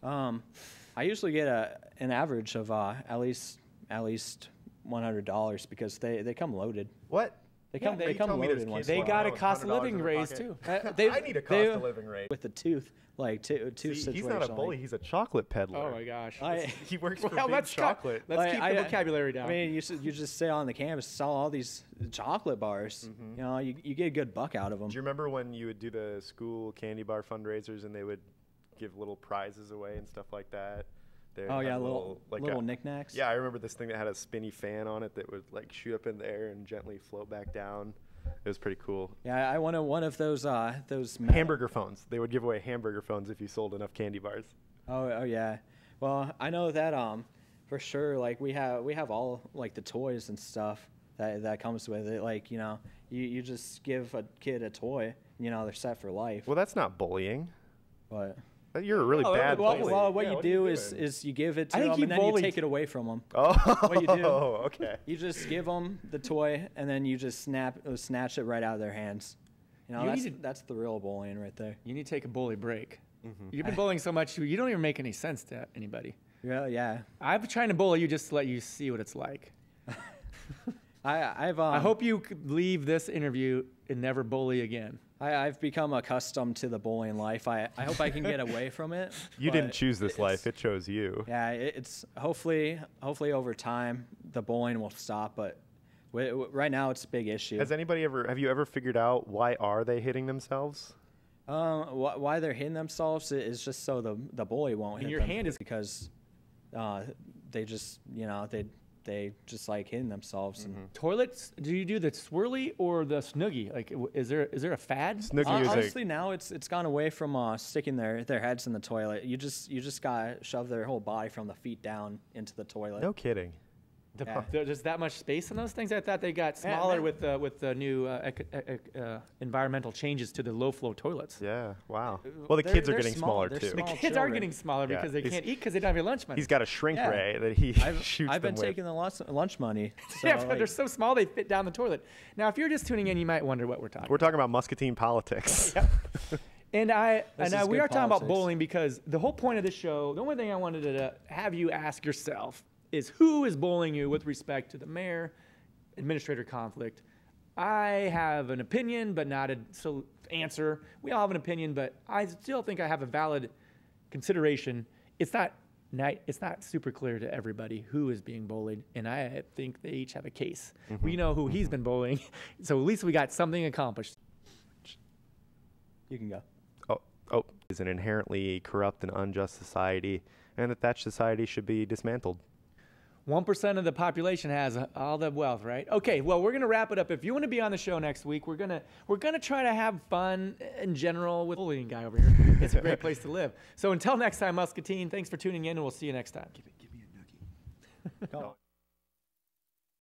I usually get an average of at least $100 because they come loaded. What? They come you tell me loaded there's once. kids They who got a want cost of $100 living in their raise pocket. too. I need a cost of living rate. With the tooth, like tooth See, situation. he's not a bully. He's a chocolate peddler. Oh my gosh. He works for Well, Big let's Chocolate. Let's keep the vocabulary down. I mean, you just sit on the campus, sell all these chocolate bars. You get a good buck out of them. Do you remember when you would do the school candy bar fundraisers and they would give little prizes away and stuff like that? They would Oh have yeah, little knickknacks. Yeah, I remember this thing that had a spinny fan on it that would like shoot up in the air and gently float back down. It was pretty cool. Yeah, I wanted one of those Hamburger phones. They would give away hamburger phones if you sold enough candy bars. Oh yeah. Well, I know that for sure. Like we have all like the toys and stuff that comes with it. Like you just give a kid a toy, they're set for life. Well, that's not bullying. But You're a really bad bully. well, what Yeah, you do is you give it to I think them you and then you bullied- take it away from them. Oh, What you do? okay. You just give them the toy and then you just snatch it right out of their hands. That's the real bullying right there. You need to take a bully break. You've been bullying so much, you don't even make any sense to anybody. Yeah. I'm trying to bully you just to let you see what it's like. I hope you could leave this interview and never bully again. I've become accustomed to the bullying life. I hope I can get away from it. You didn't but choose this it's- life. It chose you. Yeah, it's hopefully over time the bullying will stop, but right now it's a big issue. Have you ever figured out why are they hitting themselves? Why they're hitting themselves is just so the bully won't hit your them hand is- because they just they just like hitting themselves. And Toilets, do you do the swirly or the snuggie? Like, is there a fad? Snoogie is honestly, now it's gone away from sticking their heads in the toilet. You just gotta shove their whole body from the feet down into the toilet. No kidding. Yeah. There's that much space in those things? I thought they got smaller with the new environmental changes to the low flow toilets. Yeah. Wow. Well, the kids are they're getting small. smaller They're too. The small kids are children. getting smaller Yeah, because they he's- can't eat because they don't have any lunch money. He's got a shrink Yeah. ray that he shoots I've been them with. taking the lunch money. So Yeah, but like, they're so small they fit down the toilet. Now, if you're just tuning in, you might wonder what we're talking. We're talking about Muscatine politics. And This is we good are talking about politics. bullying because the whole point of this show, the only thing I wanted to have you ask yourself is who is bullying you with respect to the mayor administrator conflict. I have an opinion, but not an answer. We all have an opinion, but I still think I have a valid consideration. It's not super clear to everybody who is being bullied, and I think they each have a case. We know who he's been bullying, so at least we got something accomplished. you can go. Oh, is an inherently corrupt and unjust society, and that society should be dismantled. 1% of the population has all the wealth, right? Okay, well, we're gonna wrap it up. If you want to be on the show next week, we're gonna try to have fun in general with the bullying guy over here. It's a great place to live. So until next time, Muscatine, thanks for tuning in, and we'll see you next time. Go.